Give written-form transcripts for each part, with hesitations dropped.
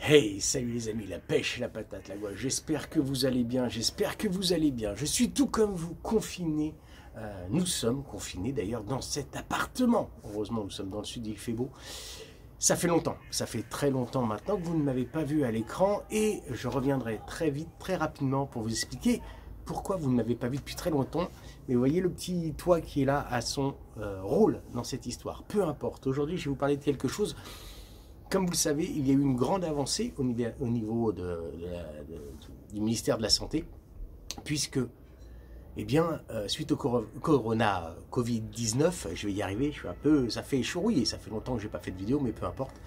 Hey, salut les amis, la pêche, la patate, la gouache. J'espère que vous allez bien, j'espère que vous allez bien. Je suis tout comme vous, confiné. Nous sommes confinés d'ailleurs dans cet appartement. Heureusement, nous sommes dans le sud, il fait beau. Ça fait longtemps, ça fait très longtemps maintenant que vous ne m'avez pas vu à l'écran et je reviendrai très vite, très rapidement pour vous expliquer pourquoi vous ne m'avez pas vu depuis très longtemps. Mais vous voyez, le petit toit qui est là a son rôle dans cette histoire. Peu importe, aujourd'hui je vais vous parler de quelque chose. Comme vous le savez, il y a eu une grande avancée au niveau du ministère de la Santé, puisque, eh bien, suite au corona Covid-19, je vais y arriver, je suis un peu, ça fait échouiller, ça fait longtemps que je n'ai pas fait de vidéo, mais peu importe.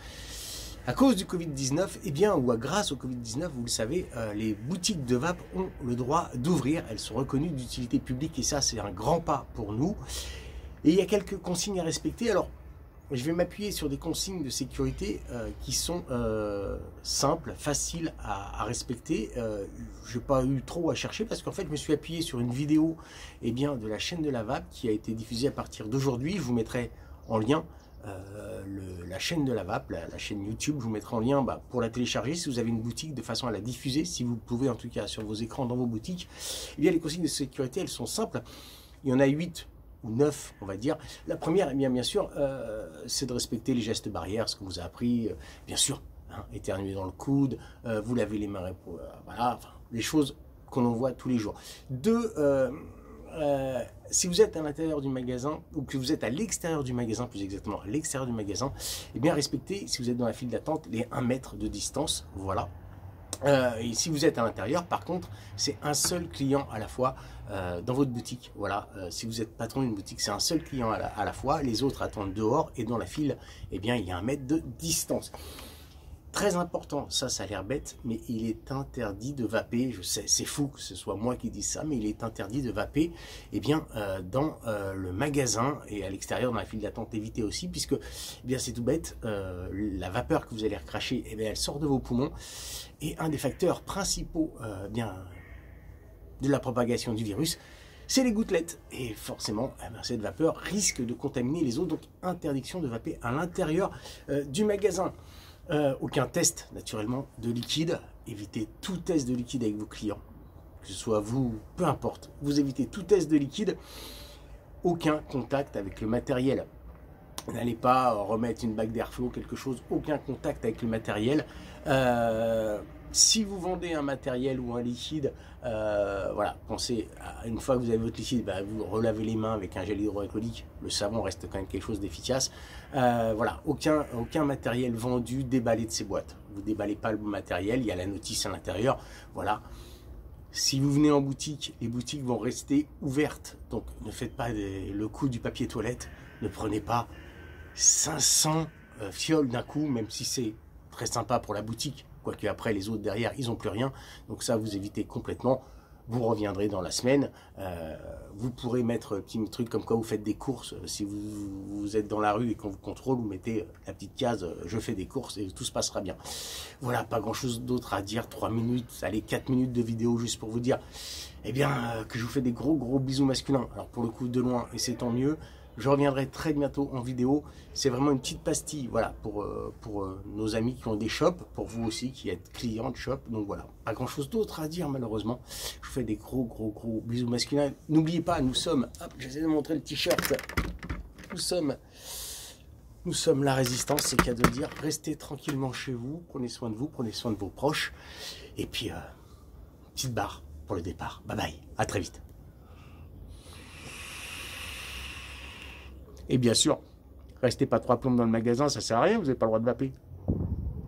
À cause du Covid-19, eh bien, ou grâce au Covid-19, vous le savez, les boutiques de vape ont le droit d'ouvrir, elles sont reconnues d'utilité publique, et ça, c'est un grand pas pour nous. Et il y a quelques consignes à respecter. Alors, je vais m'appuyer sur des consignes de sécurité qui sont simples, faciles à respecter. Je n'ai pas eu trop à chercher parce qu'en fait, je me suis appuyé sur une vidéo de la chaîne de la vape qui a été diffusée à partir d'aujourd'hui. Je vous mettrai en lien la chaîne de la vape, la chaîne YouTube. Je vous mettrai en lien pour la télécharger si vous avez une boutique de façon à la diffuser. Si vous pouvez en tout cas sur vos écrans dans vos boutiques. Eh bien, les consignes de sécurité, elles sont simples. Il y en a 8 ou 9, on va dire. La première, eh bien sûr, c'est de respecter les gestes barrières, ce qu'on vous a appris, bien sûr, hein, éternuer dans le coude, vous lavez les mains, voilà, enfin, les choses qu'on en voit tous les jours. 2, si vous êtes à l'intérieur du magasin, ou que vous êtes à l'extérieur du magasin, plus exactement à l'extérieur du magasin, eh bien respectez, si vous êtes dans la file d'attente, les 1 mètre de distance, voilà. Et si vous êtes à l'intérieur, par contre, c'est un seul client à la fois dans votre boutique. Voilà, si vous êtes patron d'une boutique, c'est un seul client à la fois. Les autres attendent dehors et dans la file, eh bien, il y a 1 mètre de distance. Très important, ça a l'air bête, mais il est interdit de vaper. Je sais, c'est fou que ce soit moi qui dise ça, mais il est interdit de vaper dans le magasin et à l'extérieur, dans la file d'attente, évitez aussi, puisque c'est tout bête, la vapeur que vous allez recracher, elle sort de vos poumons. Et un des facteurs principaux de la propagation du virus, c'est les gouttelettes. Et forcément, cette vapeur risque de contaminer les autres, donc interdiction de vaper à l'intérieur du magasin. Aucun test, naturellement, de liquide. Évitez tout test de liquide avec vos clients. Que ce soit vous, peu importe. Vous évitez tout test de liquide. Aucun contact avec le matériel. N'allez pas remettre une bague d'airflow, quelque chose. Aucun contact avec le matériel. Si vous vendez un matériel ou un liquide, voilà, pensez à, une fois que vous avez votre liquide, vous relavez les mains avec un gel hydroalcoolique. Le savon reste quand même quelque chose d'efficace. Voilà, aucun matériel vendu déballé de ces boîtes. Vous déballez pas le matériel, il y a la notice à l'intérieur. Voilà. Si vous venez en boutique, les boutiques vont rester ouvertes. Donc ne faites pas le coup du papier toilette. Ne prenez pas 500 fioles d'un coup, même si c'est très sympa pour la boutique. Quoique après, les autres derrière, ils n'ont plus rien. Donc ça, vous évitez complètement. Vous reviendrez dans la semaine. Vous pourrez mettre un petit truc comme quoi vous faites des courses. Si vous êtes dans la rue et qu'on vous contrôle, vous mettez la petite case « Je fais des courses » et tout se passera bien. Voilà, pas grand-chose d'autre à dire. 3 minutes, allez, 4 minutes de vidéo juste pour vous dire que je vous fais des gros bisous masculins. Alors pour le coup, de loin, et c'est tant mieux. Je reviendrai très bientôt en vidéo. C'est vraiment une petite pastille, voilà, pour nos amis qui ont des shops, pour vous aussi qui êtes clients de shop. Donc voilà, pas grand chose d'autre à dire malheureusement. Je vous fais des gros bisous masculins. N'oubliez pas, nous sommes, hop, j'essaie de montrer le t-shirt. Nous sommes la résistance, c'est le cas de le dire. Restez tranquillement chez vous, prenez soin de vous, prenez soin de vos proches. Et puis, petite barre pour le départ. Bye bye, à très vite. Et bien sûr, restez pas 3 plombes dans le magasin, ça sert à rien, vous n'avez pas le droit de vaper.